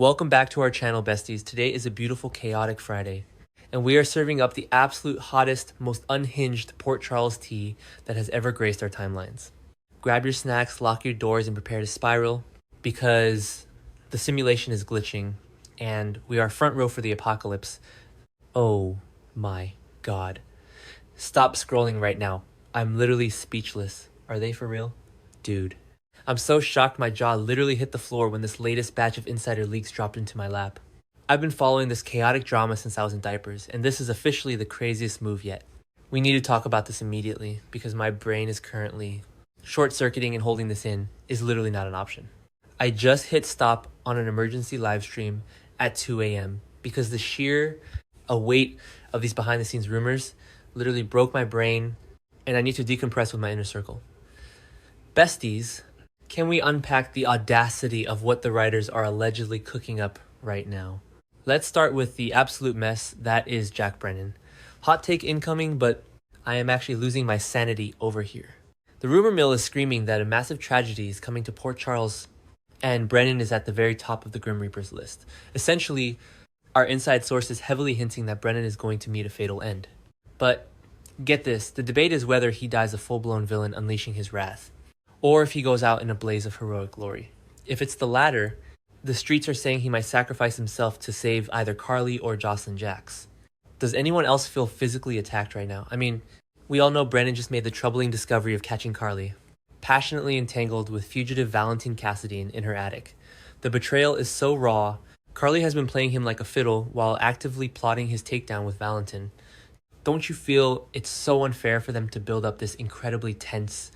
Welcome back to our channel, besties. Today is a beautiful, chaotic Friday, and we are serving up the absolute hottest, most unhinged Port Charles tea that has ever graced our timelines. Grab your snacks, lock your doors, and prepare to spiral, because the simulation is glitching, and we are front row for the apocalypse. Oh my god. Stop scrolling right now. I'm literally speechless. Are they for real? Dude. I'm so shocked my jaw literally hit the floor when this latest batch of insider leaks dropped into my lap. I've been following this chaotic drama since I was in diapers, and this is officially the craziest move yet. We need to talk about this immediately, because my brain is currently short-circuiting, and holding this in is literally not an option. I just hit stop on an emergency live stream at 2 a.m. because the sheer weight of these behind-the-scenes rumors literally broke my brain, and I need to decompress with my inner circle. Besties, can we unpack the audacity of what the writers are allegedly cooking up right now? Let's start with the absolute mess that is Jack Brennan. Hot take incoming, but I am actually losing my sanity over here. The rumor mill is screaming that a massive tragedy is coming to Port Charles, and Brennan is at the very top of the Grim Reaper's list. Essentially, our inside source is heavily hinting that Brennan is going to meet a fatal end. But get this, the debate is whether he dies a full-blown villain unleashing his wrath, or if he goes out in a blaze of heroic glory. If it's the latter, the streets are saying he might sacrifice himself to save either Carly or Jocelyn Jax. Does anyone else feel physically attacked right now? I mean, we all know Brennan just made the troubling discovery of catching Carly, passionately entangled with fugitive Valentine Cassidy in her attic. The betrayal is so raw. Carly has been playing him like a fiddle while actively plotting his takedown with Valentine. Don't you feel it's so unfair for them to build up this incredibly tense,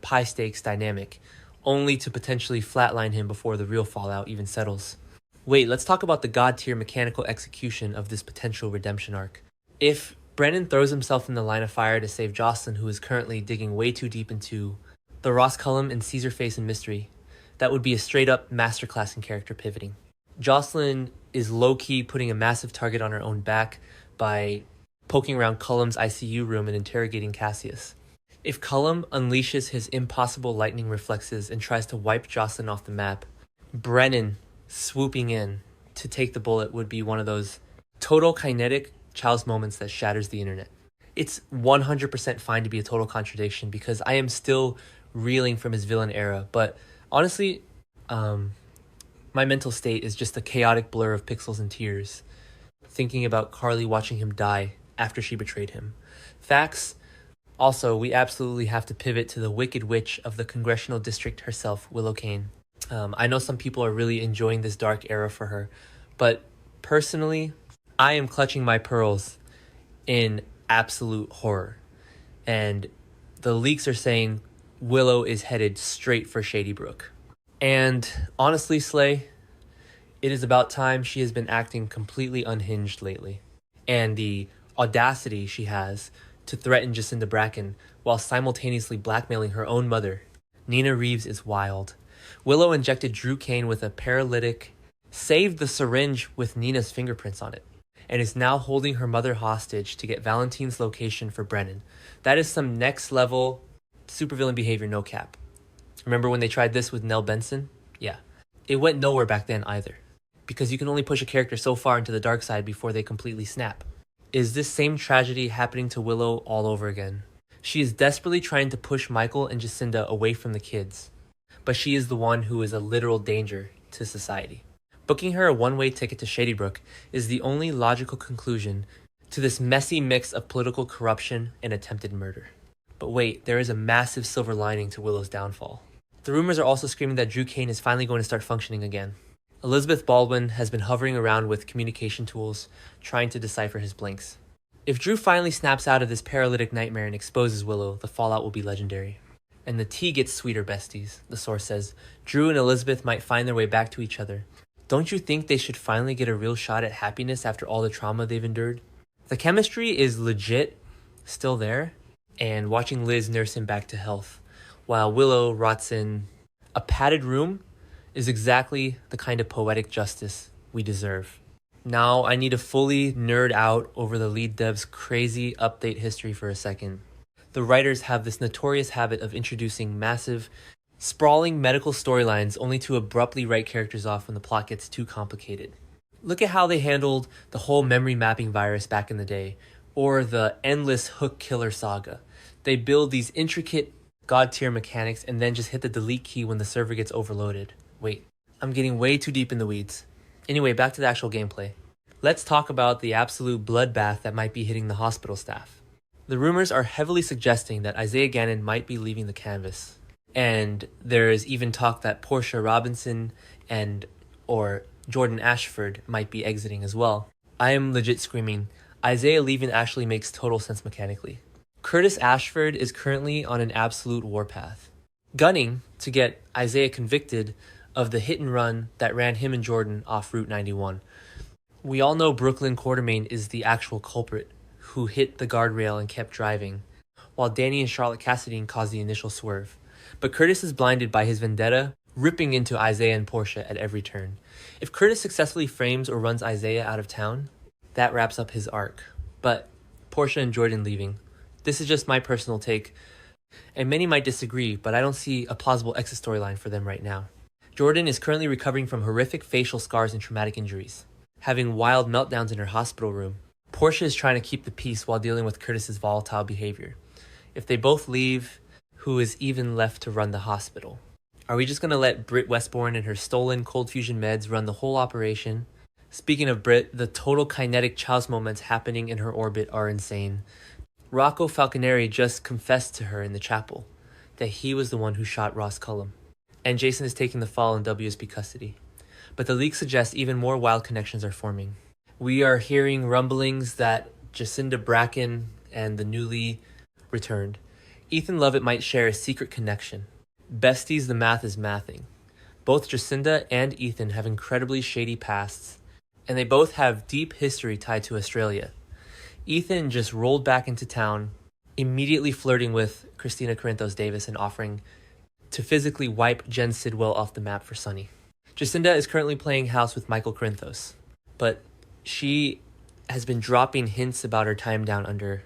high-stakes dynamic, only to potentially flatline him before the real fallout even settles? Wait, let's talk about the god-tier mechanical execution of this potential redemption arc. If Brennan throws himself in the line of fire to save Jocelyn, who is currently digging way too deep into the Ross Cullum and Caesar face and mystery, that would be a straight-up masterclass in character pivoting. Jocelyn is low-key putting a massive target on her own back by poking around Cullum's ICU room and interrogating Cassius. If Cullum unleashes his impossible lightning reflexes and tries to wipe Jocelyn off the map, Brennan swooping in to take the bullet would be one of those total kinetic Child's moments that shatters the internet. It's 100% fine to be a total contradiction, because I am still reeling from his villain era, but honestly, my mental state is just a chaotic blur of pixels and tears, thinking about Carly watching him die after she betrayed him. Facts. Also, we absolutely have to pivot to the wicked witch of the congressional district herself, Willow Kane. I know some people are really enjoying this dark era for her, but personally, I am clutching my pearls in absolute horror. And the leaks are saying Willow is headed straight for Shady Brook. And honestly, Slay, it is about time. She has been acting completely unhinged lately. And the audacity she has to threaten Jacinda Bracken while simultaneously blackmailing her own mother, Nina Reeves, is wild. Willow injected Drew Kane with a paralytic, saved the syringe with Nina's fingerprints on it, and is now holding her mother hostage to get Valentine's location for Brennan. That is some next level supervillain behavior, no cap. Remember when they tried this with Nell Benson? Yeah. It went nowhere back then either, because you can only push a character so far into the dark side before they completely snap. Is this same tragedy happening to Willow all over again? She is desperately trying to push Michael and Jacinda away from the kids, but she is the one who is a literal danger to society. Booking her a one-way ticket to Shady Brook is the only logical conclusion to this messy mix of political corruption and attempted murder. But wait, there is a massive silver lining to Willow's downfall. The rumors are also screaming that Drew Kane is finally going to start functioning again. Elizabeth Baldwin has been hovering around with communication tools, trying to decipher his blinks. If Drew finally snaps out of this paralytic nightmare and exposes Willow, the fallout will be legendary. And the tea gets sweeter, besties, the source says. Drew and Elizabeth might find their way back to each other. Don't you think they should finally get a real shot at happiness after all the trauma they've endured? The chemistry is legit still there, and watching Liz nurse him back to health, while Willow rots in a padded room, is exactly the kind of poetic justice we deserve. Now I need to fully nerd out over the lead dev's crazy update history for a second. The writers have this notorious habit of introducing massive Sprawling medical storylines only to abruptly write characters off when the plot gets too complicated. Look at how they handled the whole memory mapping virus back in the day, or the endless hook killer saga. They build these intricate god tier mechanics and then just hit the delete key when the server gets overloaded. Wait, I'm getting way too deep in the weeds. Anyway, back to the actual gameplay. Let's talk about the absolute bloodbath that might be hitting the hospital staff. The rumors are heavily suggesting that Isaiah Gannon might be leaving the canvas. And there is even talk that Portia Robinson or Jordan Ashford might be exiting as well. I am legit screaming, Isaiah leaving actually makes total sense mechanically. Curtis Ashford is currently on an absolute warpath, gunning to get Isaiah convicted of the hit and run that ran him and Jordan off Route 91. We all know Brooklyn Quartermain is the actual culprit who hit the guardrail and kept driving, while Danny and Charlotte Cassidy caused the initial swerve. But Curtis is blinded by his vendetta, ripping into Isaiah and Portia at every turn. If Curtis successfully frames or runs Isaiah out of town, that wraps up his arc. But Portia and Jordan leaving. This is just my personal take, and many might disagree, but I don't see a plausible exit storyline for them right now. Jordan is currently recovering from horrific facial scars and traumatic injuries, having wild meltdowns in her hospital room. Portia is trying to keep the peace while dealing with Curtis's volatile behavior. If they both leave, who is even left to run the hospital? Are we just going to let Britt Westbourne and her stolen cold fusion meds run the whole operation? Speaking of Britt, the total kinetic Chaos moments happening in her orbit are insane. Rocco Falconeri just confessed to her in the chapel that he was the one who shot Ross Cullum, and Jason is taking the fall in WSB custody. But the leak suggests even more wild connections are forming. We are hearing rumblings that Jacinda Bracken and the newly returned Ethan Lovett might share a secret connection. Besties, the math is mathing. Both Jacinda and Ethan have incredibly shady pasts, and they both have deep history tied to Australia. Ethan just rolled back into town, immediately flirting with Christina Corinthos Davis and offering to physically wipe Jen Sidwell off the map for Sunny. Jacinda is currently playing house with Michael Corinthos, but she has been dropping hints about her time down under.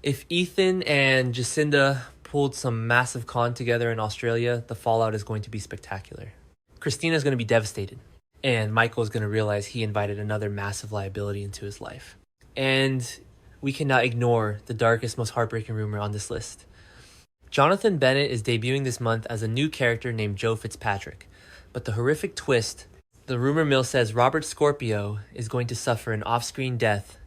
If Ethan and Jacinda pulled some massive con together in Australia, the fallout is going to be spectacular. Christina is going to be devastated, and Michael is going to realize he invited another massive liability into his life. And we cannot ignore the darkest, most heartbreaking rumor on this list. Jonathan Bennett is debuting this month as a new character named Joe Fitzpatrick, but the horrific twist, the rumor mill says Robert Scorpio is going to suffer an off-screen death,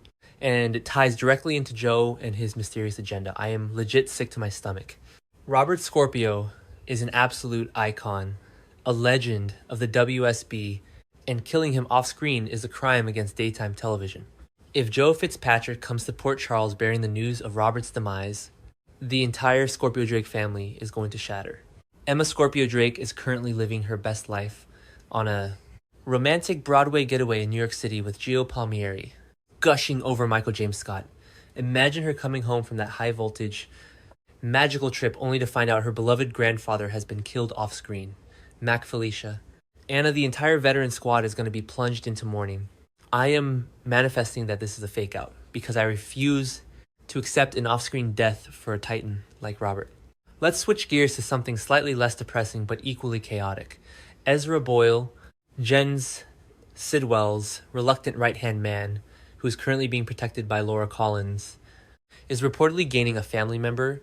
and it ties directly into Joe and his mysterious agenda. I am legit sick to my stomach. Robert Scorpio is an absolute icon, a legend of the WSB, and killing him off-screen is a crime against daytime television. If Joe Fitzpatrick comes to Port Charles bearing the news of Robert's demise, the entire Scorpio Drake family is going to shatter. Emma Scorpio Drake is currently living her best life on a romantic Broadway getaway in New York City with Gio Palmieri, gushing over Michael James Scott. Imagine her coming home from that high voltage, magical trip only to find out her beloved grandfather has been killed off screen. Mac Felicia. Anna, the entire veteran squad is going to be plunged into mourning. I am manifesting that this is a fake out because I refuse to accept an off-screen death for a titan like Robert. Let's switch gears to something slightly less depressing but equally chaotic. Ezra Boyle, Jen Sidwell's reluctant right-hand man, who is currently being protected by Laura Collins, is reportedly gaining a family member.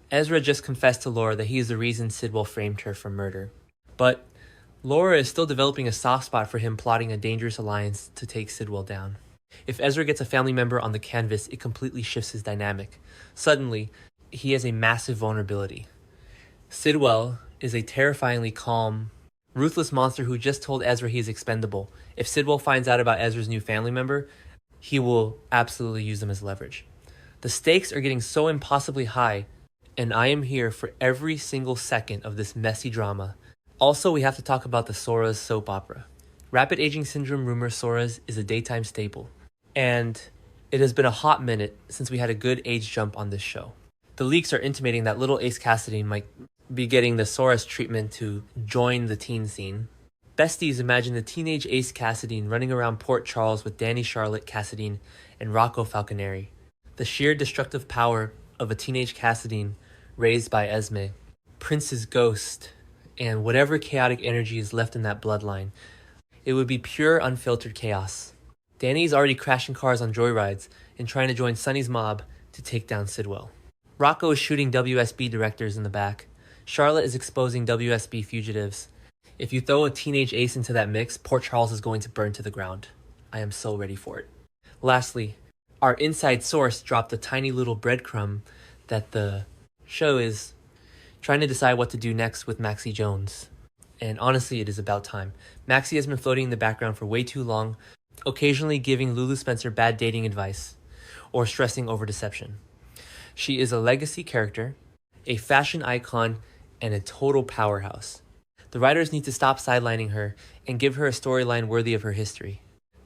Ezra just confessed to Laura that he is the reason Sidwell framed her for murder. But Laura is still developing a soft spot for him plotting a dangerous alliance to take Sidwell down. If Ezra gets a family member on the canvas, it completely shifts his dynamic. Suddenly, he has a massive vulnerability. Sidwell is a terrifyingly calm, ruthless monster who just told Ezra he is expendable. If Sidwell finds out about Ezra's new family member, he will absolutely use them as leverage. The stakes are getting so impossibly high, and I am here for every single second of this messy drama. Also, we have to talk about the Sora's soap opera. Rapid aging syndrome rumor Sora's is a daytime staple, and it has been a hot minute since we had a good age jump on this show. The leaks are intimating that little Ace Cassidy might be getting the Sora's treatment to join the teen scene. Besties imagine the teenage Ace Cassidy running around Port Charles with Danny Charlotte Cassidy and Rocco Falconeri. The sheer destructive power of a teenage Cassidy raised by Esme. Prince's ghost and whatever chaotic energy is left in that bloodline, it would be pure, unfiltered chaos. Danny's already crashing cars on joyrides and trying to join Sonny's mob to take down Sidwell. Rocco is shooting WSB directors in the back. Charlotte is exposing WSB fugitives. If you throw a teenage ace into that mix, Port Charles is going to burn to the ground. I am so ready for it. Lastly, our inside source dropped a tiny little breadcrumb that the show is trying to decide what to do next with Maxie Jones. And honestly, it is about time. Maxie has been floating in the background for way too long, occasionally giving Lulu Spencer bad dating advice or stressing over deception. She is a legacy character, a fashion icon, and a total powerhouse. The writers need to stop sidelining her and give her a storyline worthy of her history.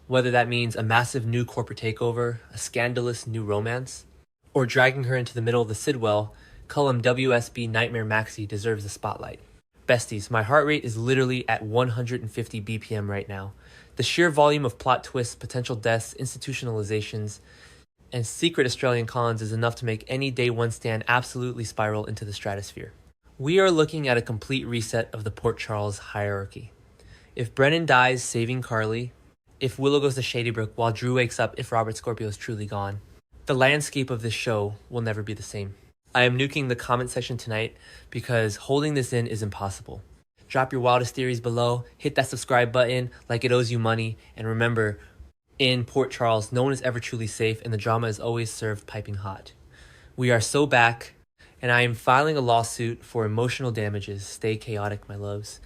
Whether that means a massive new corporate takeover, a scandalous new romance, or dragging her into the middle of the Sidwell, Cullum WSB Nightmare Maxie deserves the spotlight. Besties, my heart rate is literally at 150 BPM right now. The sheer volume of plot twists, potential deaths, institutionalizations, and secret Australian cons is enough to make any day one stand absolutely spiral into the stratosphere. We are looking at a complete reset of the Port Charles hierarchy. If Brennan dies saving Carly, if Willow goes to Shadybrook while Drew wakes up if Robert Scorpio is truly gone, the landscape of this show will never be the same. I am nuking the comment section tonight because holding this in is impossible. Drop your wildest theories below, hit that subscribe button like it owes you money, and remember, in Port Charles, no one is ever truly safe and the drama is always served piping hot. We are so back, and I am filing a lawsuit for emotional damages. Stay chaotic, my loves.